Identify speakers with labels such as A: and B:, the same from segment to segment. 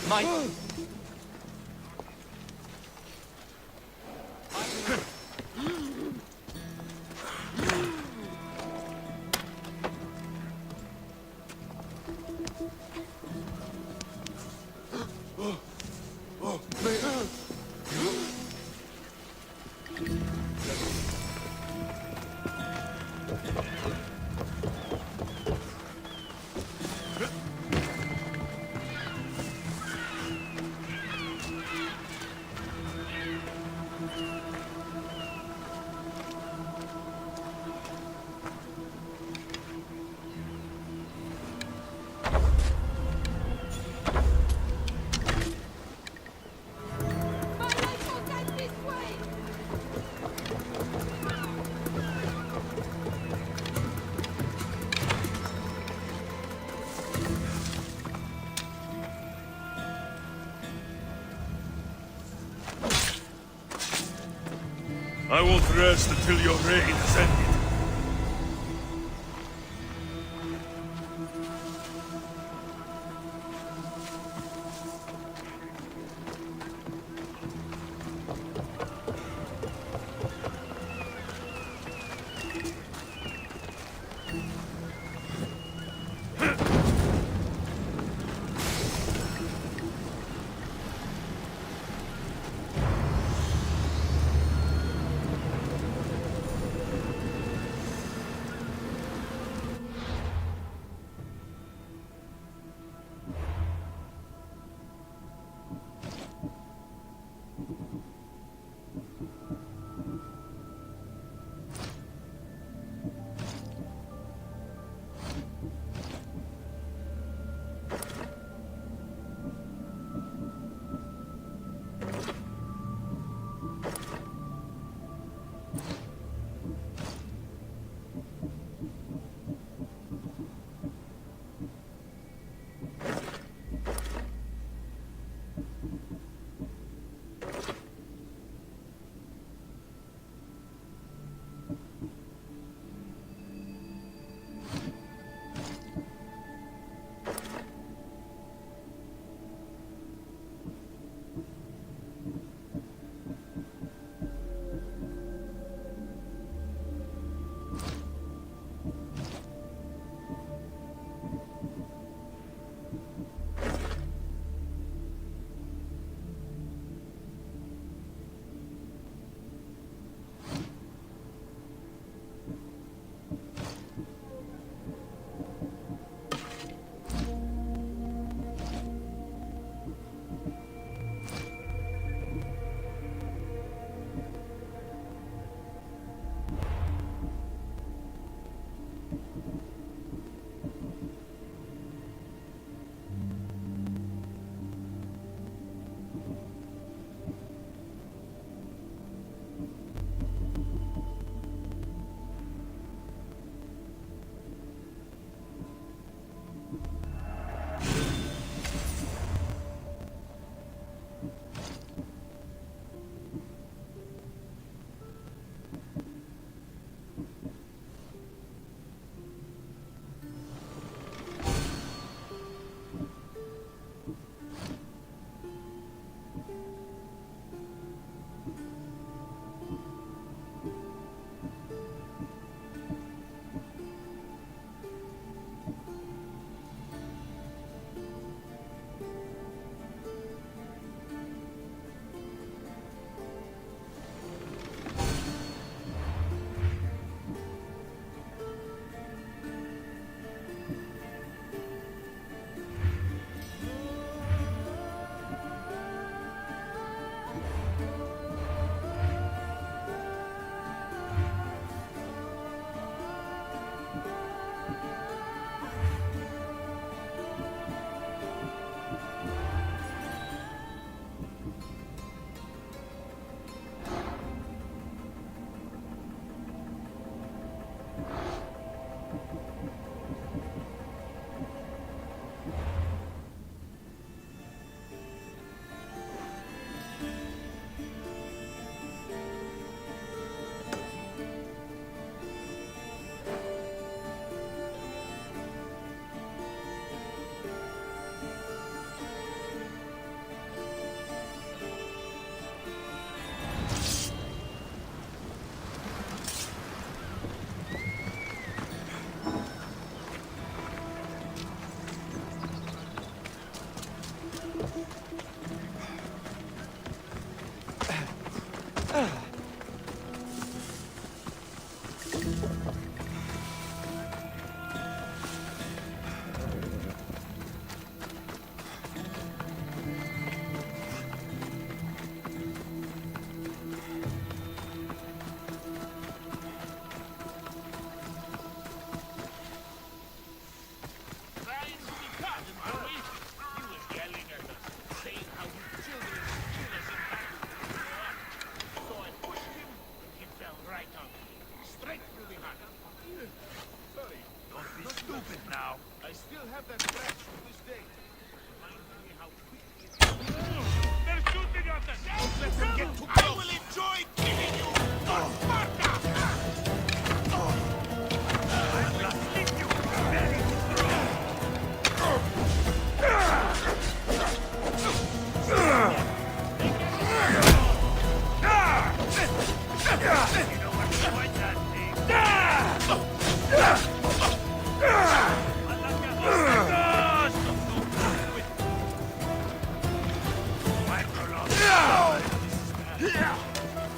A: Mike.
B: I won't rest until your reign is ended. stupid now.
A: I still have that scratch to this day. Reminding me how quickly
B: They're shooting at us!
A: Don't let them get too
B: I
A: close.
B: will enjoy killing you! For Sparta! I will keep you very strong! You know what to fight that thing?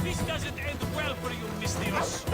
B: This doesn't end well for you, Mysterious.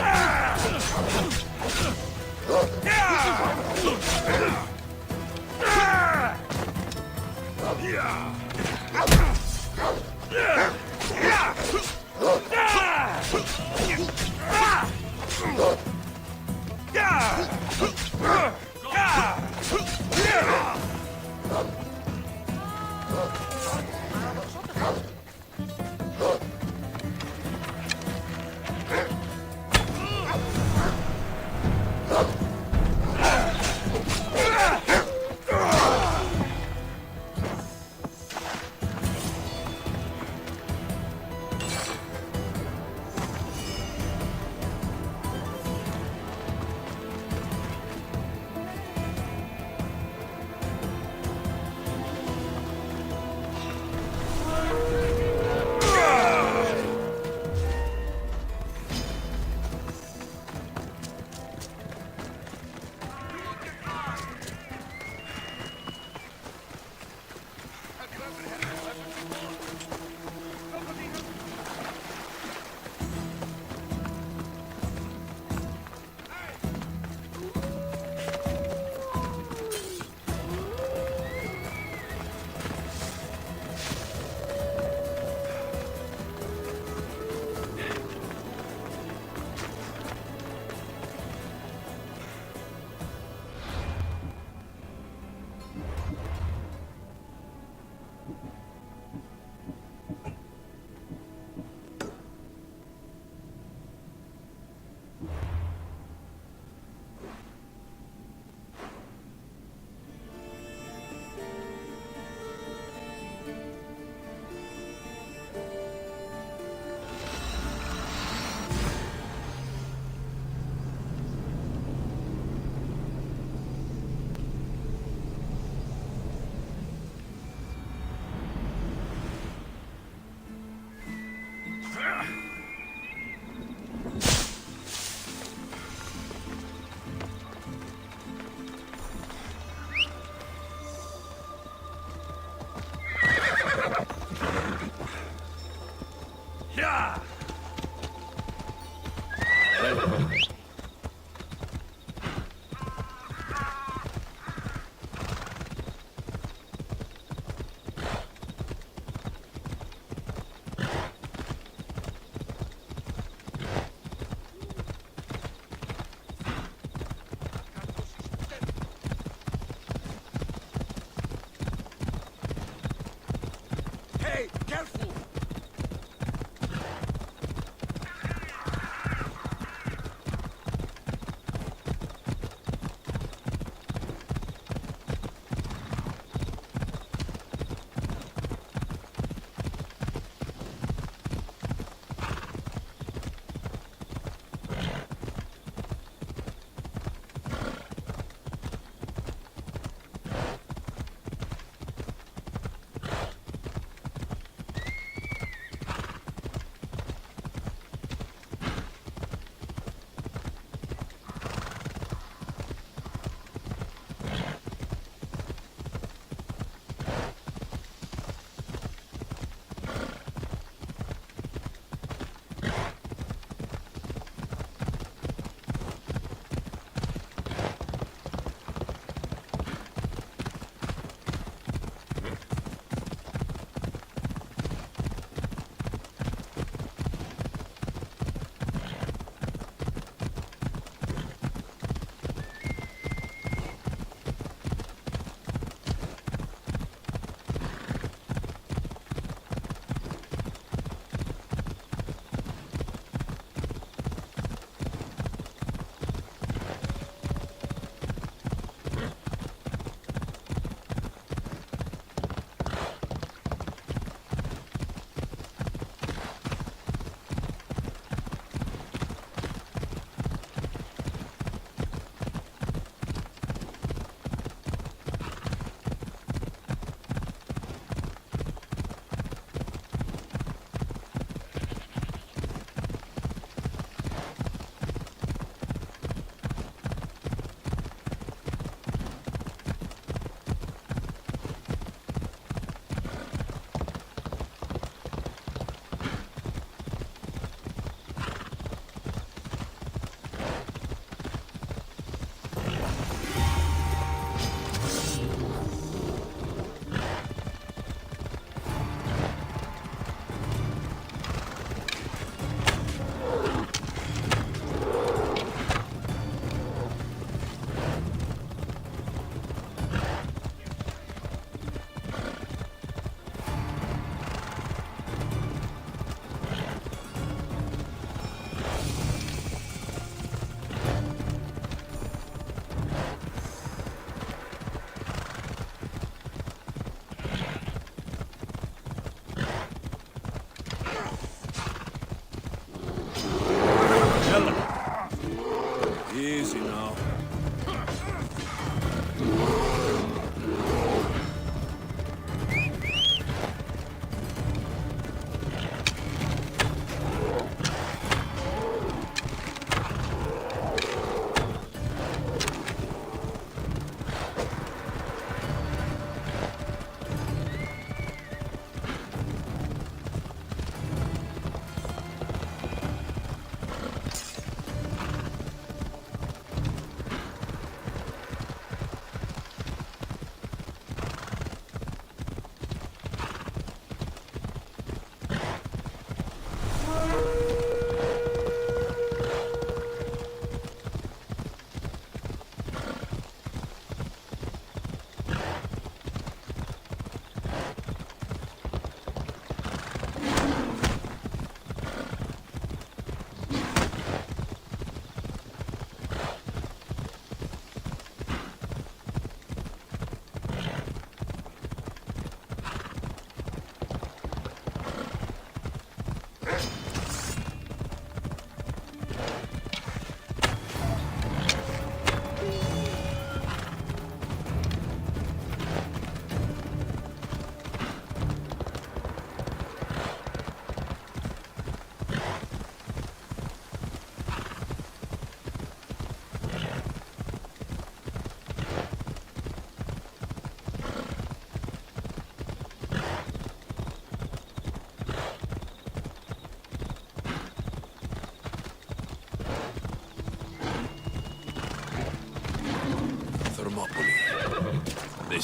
A: Hey, careful!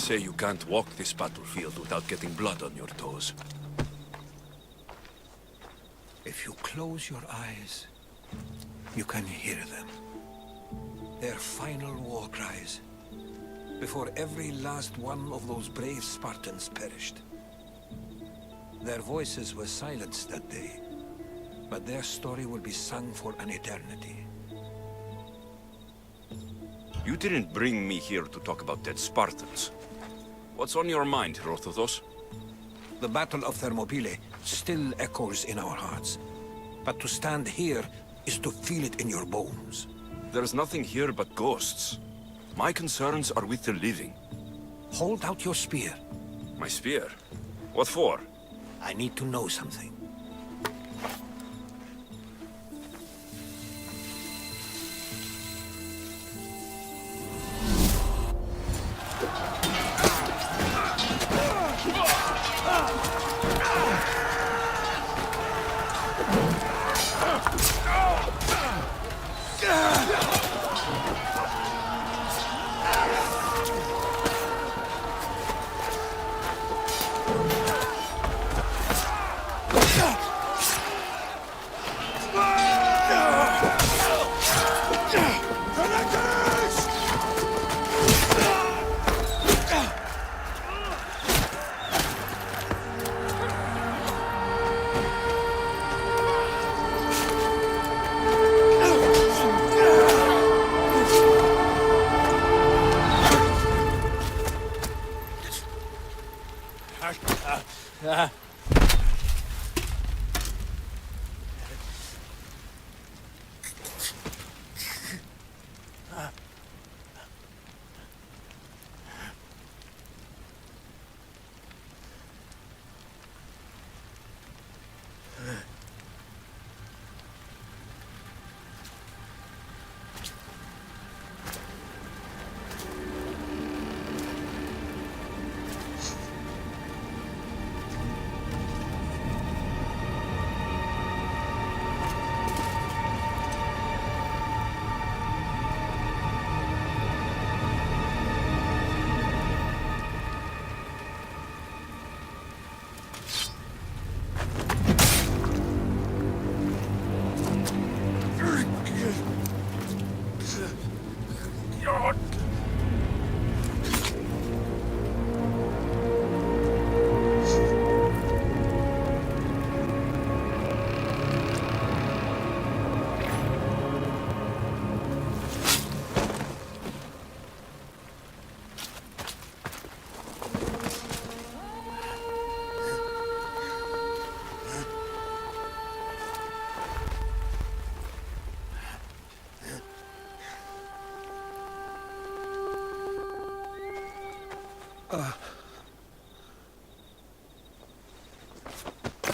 B: say you can't walk this battlefield without getting blood on your toes.
C: If you close your eyes, you can hear them. Their final war cries, before every last one of those brave Spartans perished. Their voices were silenced that day, but their story will be sung for an eternity.
B: You didn't bring me here to talk about dead Spartans. What's on your mind, Herodotus?
C: The Battle of Thermopylae still echoes in our hearts. But to stand here is to feel it in your bones.
B: There's nothing here but ghosts. My concerns are with the living.
C: Hold out your spear.
B: My spear? What for?
C: I need to know something.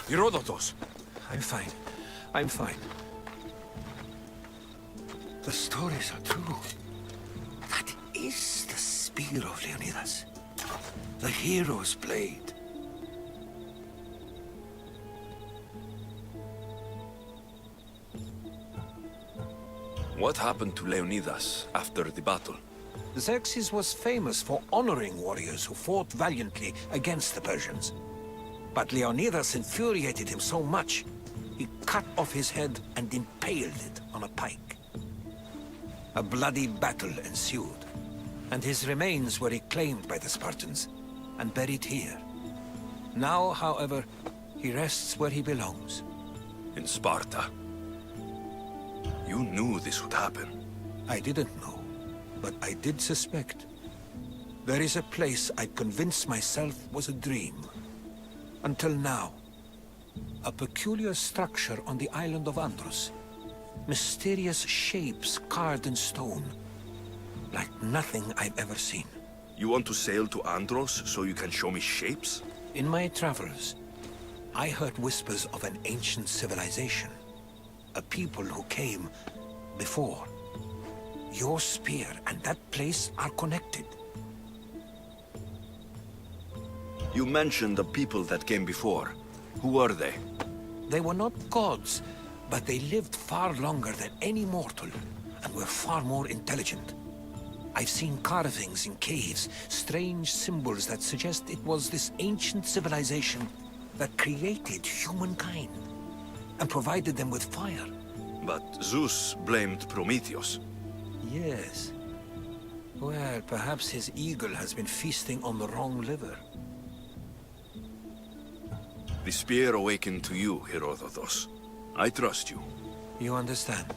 B: Herodotus!
C: I'm fine. I'm fine. The stories are true. That is the spear of Leonidas. The hero's blade.
B: What happened to Leonidas after the battle?
C: Xerxes was famous for honoring warriors who fought valiantly against the Persians. But Leonidas infuriated him so much, he cut off his head and impaled it on a pike. A bloody battle ensued, and his remains were reclaimed by the Spartans and buried here. Now, however, he rests where he belongs.
B: In Sparta. You knew this would happen.
C: I didn't know, but I did suspect. There is a place I convinced myself was a dream. Until now. A peculiar structure on the island of Andros. Mysterious shapes carved in stone. Like nothing I've ever seen.
B: You want to sail to Andros so you can show me shapes?
C: In my travels, I heard whispers of an ancient civilization. A people who came before. Your spear and that place are connected.
B: You mentioned the people that came before. Who were they?
C: They were not gods, but they lived far longer than any mortal, and were far more intelligent. I've seen carvings in caves, strange symbols that suggest it was this ancient civilization that created humankind and provided them with fire.
B: But Zeus blamed Prometheus.
C: Yes. Well, perhaps his eagle has been feasting on the wrong liver.
B: The spear awakened to you, Herodotus. I trust you.
C: You understand?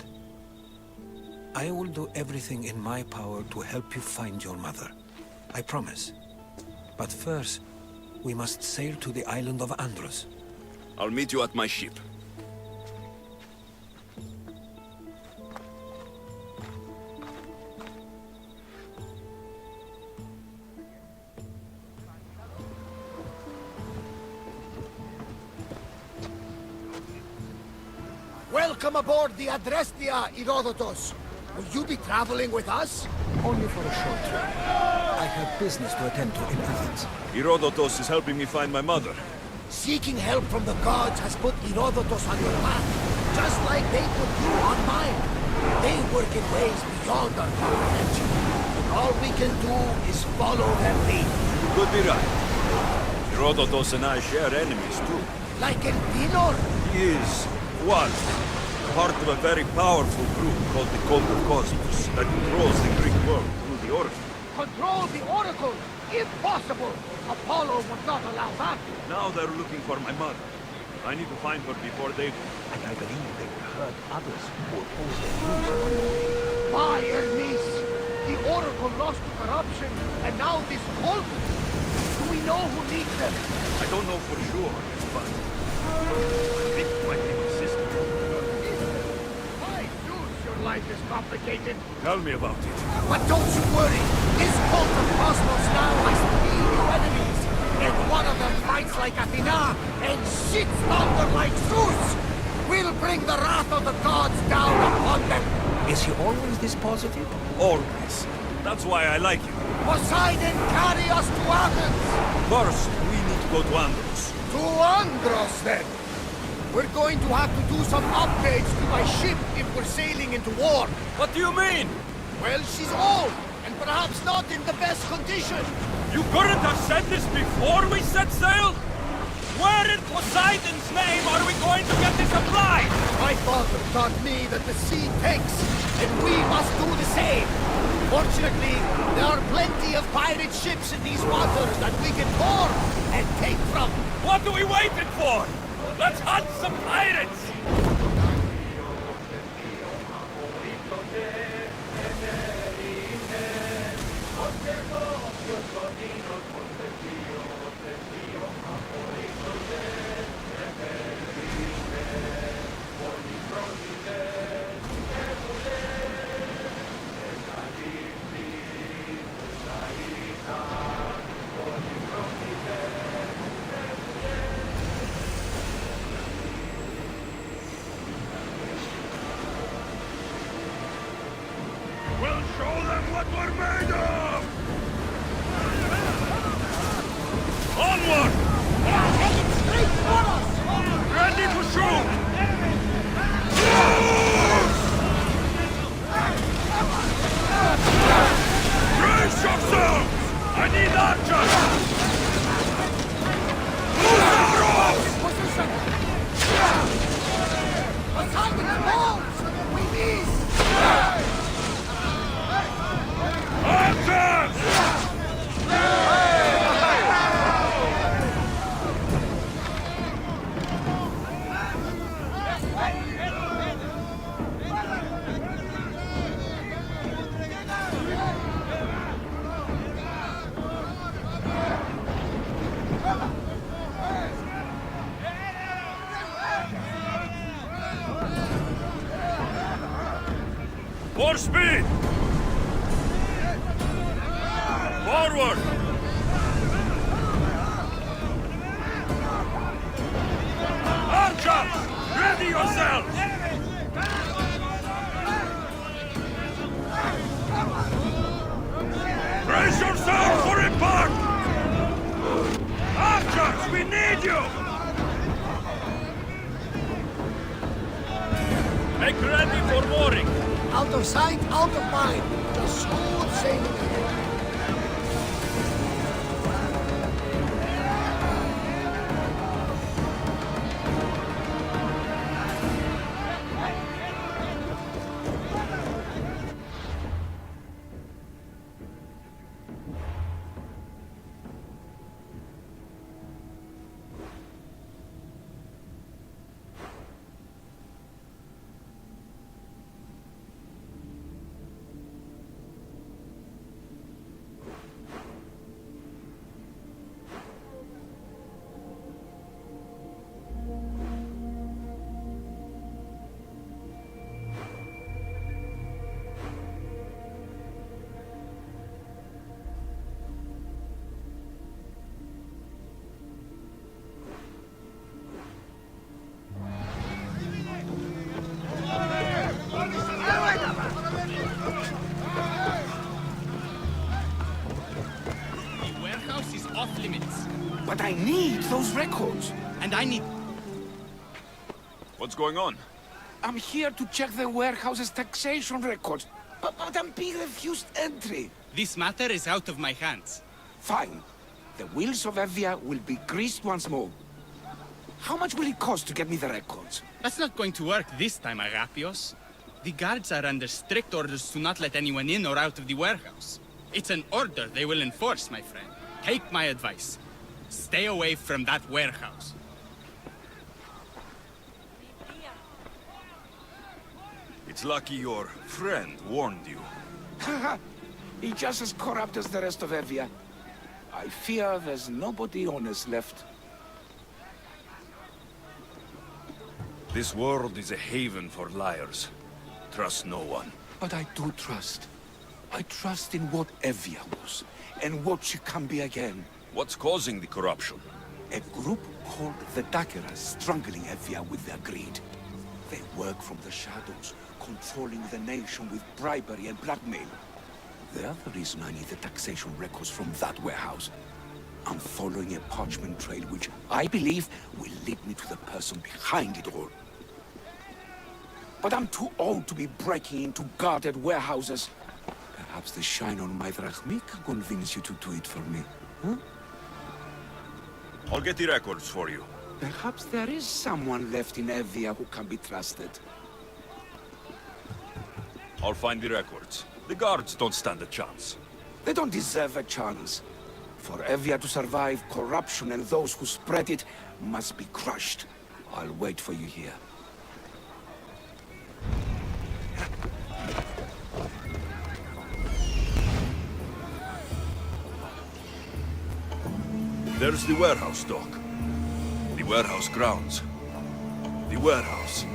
C: I will do everything in my power to help you find your mother. I promise. But first, we must sail to the island of Andros.
B: I'll meet you at my ship.
A: Welcome aboard the Adrestia, Herodotus. Will you be traveling with us?
C: Only for a short trip. I have business to attend to in Athens.
B: Herodotus is helping me find my mother.
A: Seeking help from the gods has put Herodotus on your path, just like they put you on mine. They work in ways beyond our comprehension, and all we can do is follow their lead.
B: You could be right. Herodotus and I share enemies too.
A: Like in Pinor?
B: He was part of a very powerful group called the Cult of Cosmos that controls the Greek world through the Oracle.
A: Control the Oracle! Impossible! Apollo would not allow that!
B: Now they're looking for my mother. I need to find her before they do.
C: And I believe they will hurt others who oppose their views.
A: My Hermes! The Oracle lost to corruption, and now this cult! Do we know who leads them?
B: I don't know for sure, but I think it might be my sister.
A: My Zeus, your life is complicated.
B: Tell me about it.
A: But don't you worry. This cult of Cosmos now has 3 new enemies. And one of them fights like Athena and shits thunder like Zeus. We'll bring the wrath of the gods down upon them.
C: Is he always this positive?
B: Always. That's why I like him.
A: Poseidon, carry us to Athens.
B: First, we need to go to Andros.
A: To Andros, then. We're going to have to do some upgrades to my ship if we're sailing into war.
B: What do you mean?
A: Well, she's old, and perhaps not in the best condition.
B: You couldn't have said this before we set sail? Where in Poseidon's name are we going to get the supplies?
A: My father taught me that the sea takes, and we must do the same. Fortunately, there are plenty of pirate ships in these waters that we can board and take from.
B: What are we waiting for? Let's hunt some pirates! We'll show them what we're made of! Onward!
A: They are heading straight for us!
B: Ready to shoot! Brace yourselves! I need archers!
A: Position! Poseidon's balls! We miss!
B: Archers! More speed! Forward! Archers! Ready yourselves! Brace yourselves for impact! Archers, we need you! Make ready for mooring!
A: Out of sight, out of mind. Just Smooth sailing ahead.
D: The warehouse is off limits.
C: But I need those records.
D: And I need...
B: What's going on?
C: I'm here to check the warehouse's taxation records. But I'm being refused entry.
D: This matter is out of my hands.
C: Fine. The wheels of Evia will be greased once more. How much will it cost to get me the records?
D: That's not going to work this time, Agapios. The guards are under strict orders to not let anyone in or out of the warehouse. It's an order they will enforce, my friend. Take my advice. Stay away from that warehouse.
B: It's lucky your friend warned you.
C: Haha. He's just as corrupt as the rest of Evia. I fear there's nobody honest left.
B: This world is a haven for liars. Trust no one.
C: But I do trust. I trust in what Evia was, and what she can be again.
B: What's causing the corruption?
C: A group called the Dakeras strangling Evia with their greed. They work from the shadows, controlling the nation with bribery and blackmail. The other reason I need the taxation records from that warehouse. I'm following a parchment trail which I believe will lead me to the person behind it all. But I'm too old to be breaking into guarded warehouses. Perhaps the shine on my drachmi can convince you to do it for me, huh?
B: I'll get the records for you.
C: Perhaps there is someone left in Evia who can be trusted.
B: I'll find the records. The guards don't stand a chance.
C: They don't deserve a chance. For Evia to survive, corruption and those who spread it must be crushed. I'll wait for you here.
B: There's the warehouse, Doc. The warehouse grounds. The warehouse.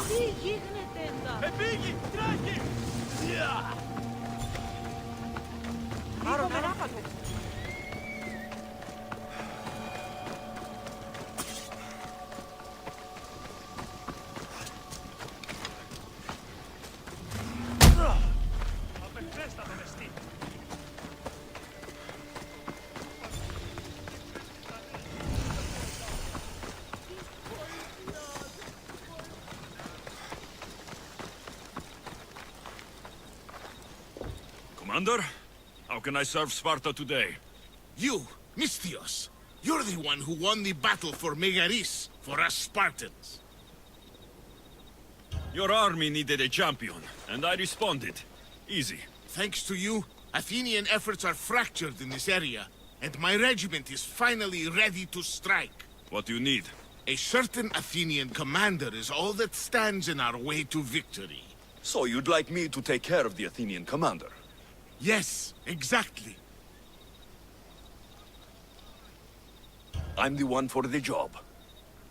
E: Τι γίνεται εδώ? Λίγο περάπατο.
B: Commander, how can I serve Sparta today?
F: You, Mystios. You're the one who won the battle for Megaris, for us Spartans.
B: Your army needed a champion, and I responded. Easy.
F: Thanks to you, Athenian efforts are fractured in this area, and my regiment is finally ready to strike.
B: What do you need?
F: A certain Athenian commander is all that stands in our way to victory.
G: So you'd like me to take care of the Athenian commander?
F: Yes, exactly.
G: I'm the one for the job.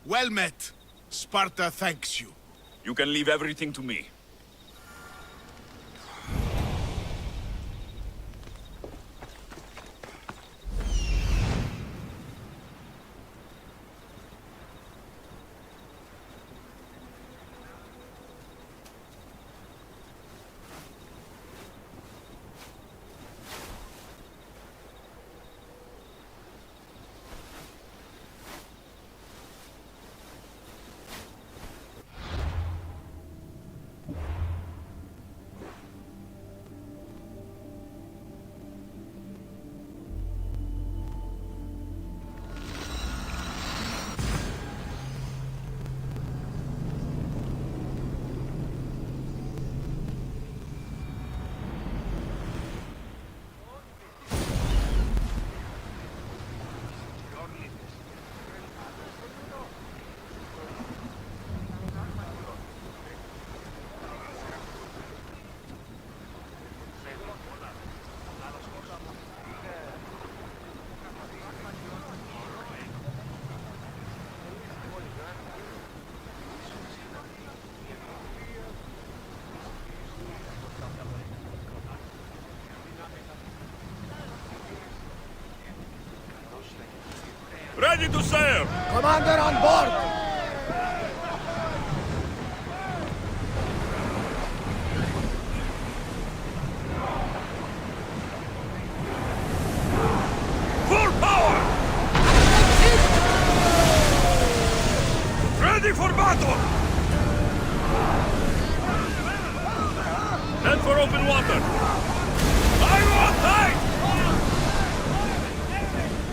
F: Well met. Sparta thanks you.
G: You can leave everything to me.
B: Ready to sail!
A: Commander on board!
B: Full power! Ready for battle! Head for open water! I want tight!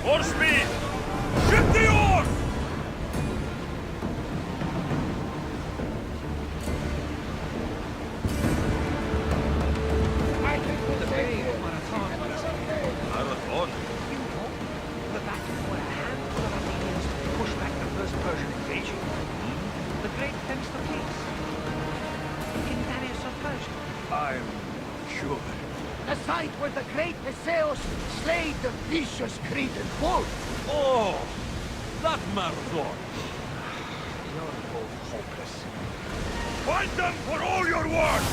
B: More speed! Ship the oars! Marathon?
C: The battle where a handful of Athenians pushed back the first Persian invasion. The great Themistocles. In Darius of Persia.
G: I'm sure.
A: The site where the great Theseus slayed the vicious Cretan bull.
B: Oh! That marathon!
C: You're both hopeless.
B: Fight them for all your worth!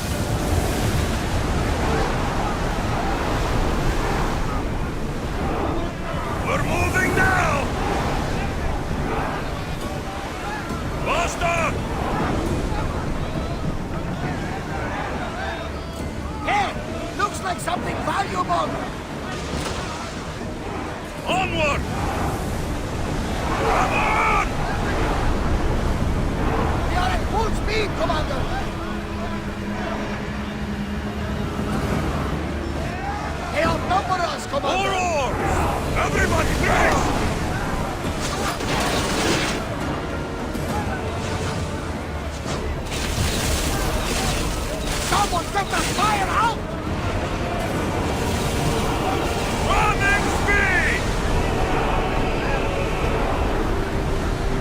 B: We're moving now! Faster!
A: Hey, looks like something valuable.
B: Onward! Come on!
A: We are at full speed, Commander. They outnumber us,
B: More
A: Commander.
B: oars! Everybody brace!
A: Someone get the fire out!
B: Running speed!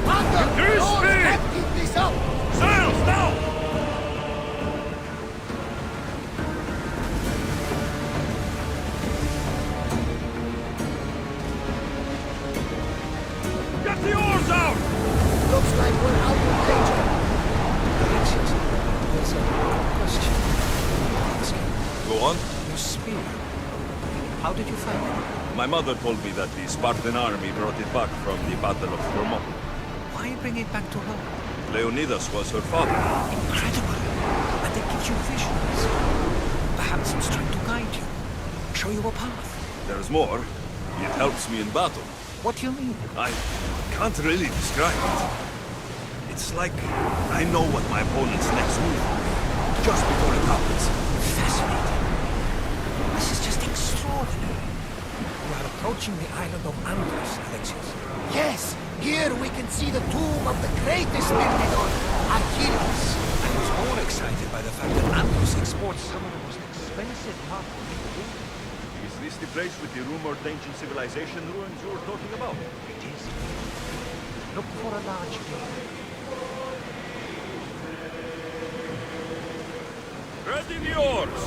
A: Commander,
B: Increase
A: yours
B: speed!
A: can't keep this up.
B: Sails now!
C: How did you find it?
B: My mother told me that the Spartan army brought it back from the Battle of Thermopylae.
C: Why bring it back to her?
B: Leonidas was her father.
C: Incredible. And it gives you visions. Perhaps it's trying to guide you. Show you a path.
B: There's more. It helps me in battle.
C: What do you mean?
B: I can't really describe it. It's like I know what my opponent's next move will be, just before it happens.
C: Fascinating. This is just extraordinary. You are approaching the island of Andros, Alexius.
A: Yes, here we can see the tomb of the greatest Myrmidon, Achilles.
C: I was more excited by the fact that Andros exports some of the most expensive marble in the world.
B: Is this the place with the rumored ancient civilization ruins you were talking about?
C: It is. Look for a large gate.
B: Ready the oars!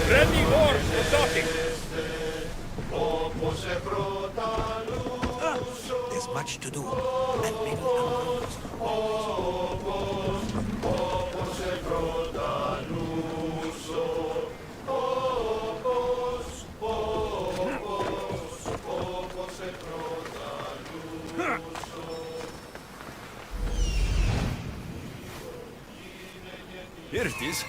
B: Ready oars for docking!
C: There's much to do, and many unknowns.
B: Here it is.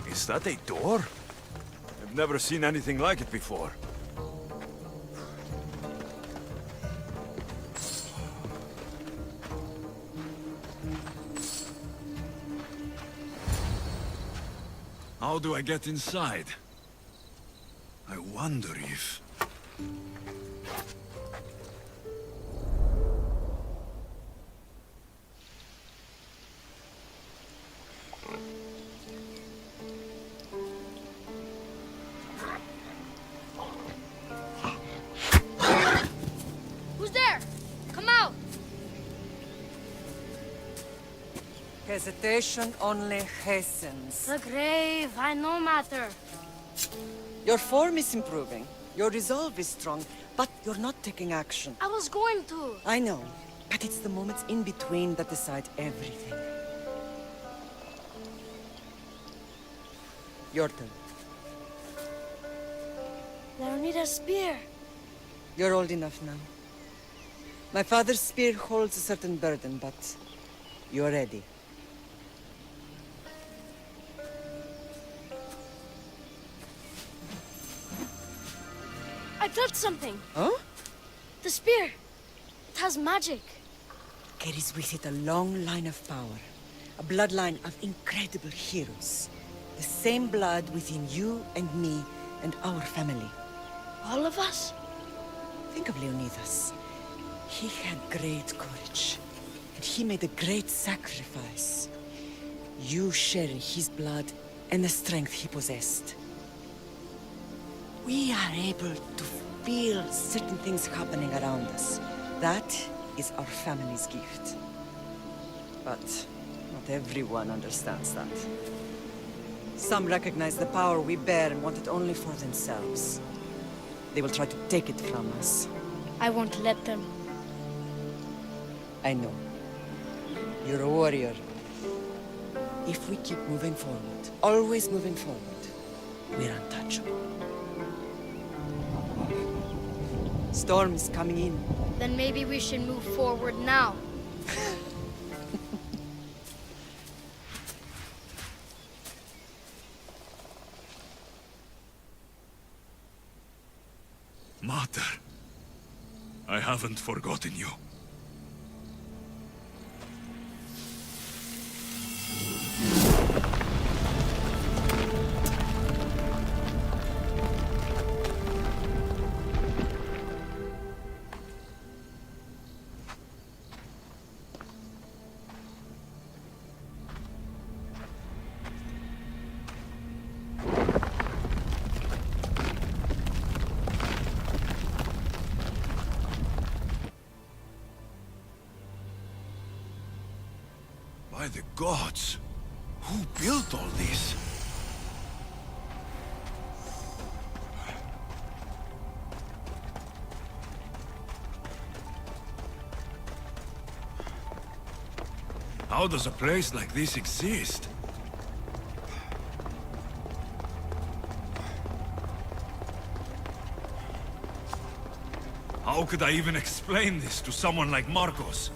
B: Is that a door? I've never seen anything like it before. How do I get inside? I wonder if...
H: Who's there? Come out!
I: Hesitation only hastens.
H: The grave, I no matter.
I: Your form is improving. Your resolve is strong, but you're not taking action.
H: I was going to.
I: I know, but it's the moments in between that decide everything. Your turn.
H: Leonidas' spear.
I: You're old enough now. My father's spear holds a certain burden, but you're ready.
H: I felt something.
I: Huh?
H: The spear. It has magic.
I: Carries with it a long line of power. A bloodline of incredible heroes. The same blood within you and me and our family.
H: All of us?
I: Think of Leonidas. He had great courage. And he made a great sacrifice. You share his blood and the strength he possessed. We are able to feel certain things happening around us. That is our family's gift. But not everyone understands that. Some recognize the power we bear and want it only for themselves. They will try to take it from us.
H: I won't let them.
I: I know. You're a warrior. If we keep moving forward, always moving forward, we're untouchable. Storm is coming in.
H: Then maybe we should move forward now.
G: haven't forgotten you.
B: By the gods! Who built all this? How does a place like this exist? How could I even explain this to someone like Marcos?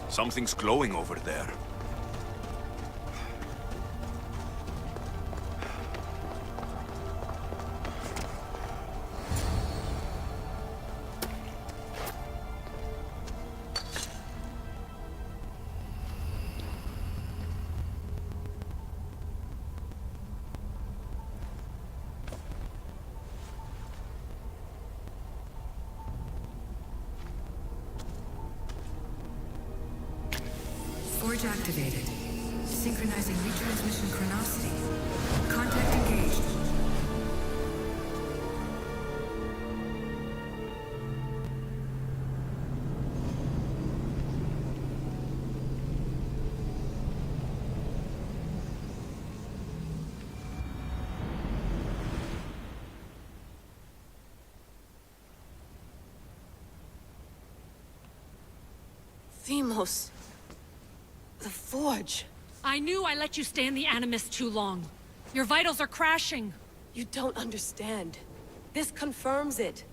G: Something's glowing over there.
J: Forge activated. Synchronizing retransmission chronicity. Contact engaged.
E: Themos. The Forge.
K: I knew I let you stay in the Animus too long. Your vitals are crashing.
E: You don't understand. This confirms it.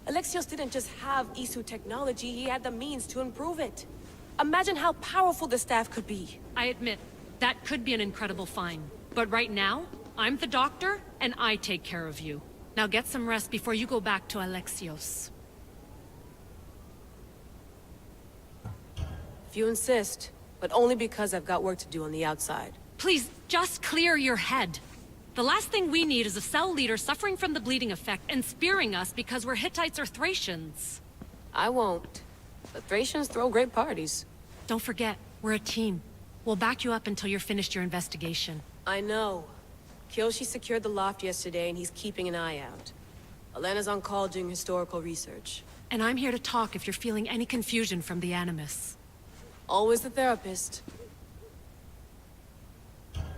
E: Alexios didn't just have Isu technology, he had the means to improve it. Imagine how powerful the staff could be.
K: I admit, that could be an incredible find. But right now, I'm the doctor, and I take care of you. Now get some rest before you go back to Alexios.
E: If you insist, but only because I've got work to do on the outside.
K: Please, just clear your head. The last thing we need is a cell leader suffering from the bleeding effect and spearing us because we're Hittites or Thracians.
E: I won't. But Thracians throw great parties.
K: Don't forget, we're a team. We'll back you up until you're finished your investigation.
E: I know. Kyoshi secured the loft yesterday and he's keeping an eye out. Elena's on call doing historical research.
K: And I'm here to talk if you're feeling any confusion from the Animus.
E: Always the therapist.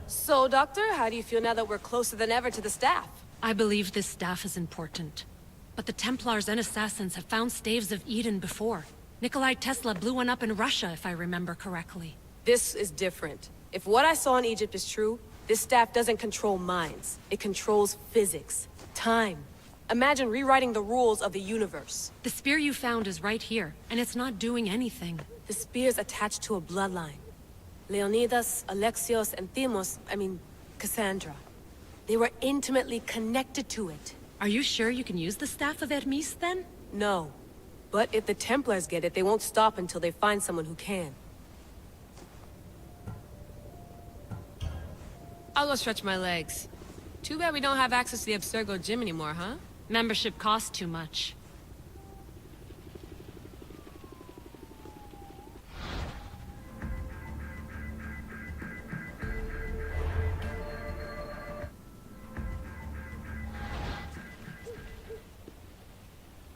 E: So, Doctor, how do you feel now that we're closer than ever to the staff?
K: I believe this staff is important. But the Templars and Assassins have found staves of Eden before. Nikolai Tesla blew one up in Russia, if I remember correctly.
E: This is different. If what I saw in Egypt is true, this staff doesn't control minds. It controls physics, time. Imagine rewriting the rules of the universe.
K: The spear you found is right here, and it's not doing anything.
E: The spear's attached to a bloodline. Leonidas, Alexios, and Cassandra. They were intimately connected to it.
K: Are you sure you can use the Staff of Hermes, then?
E: No. But if the Templars get it, they won't stop until they find someone who can. I'll go stretch my legs. Too bad we don't have access to the Abstergo gym anymore, huh?
K: Membership costs too much.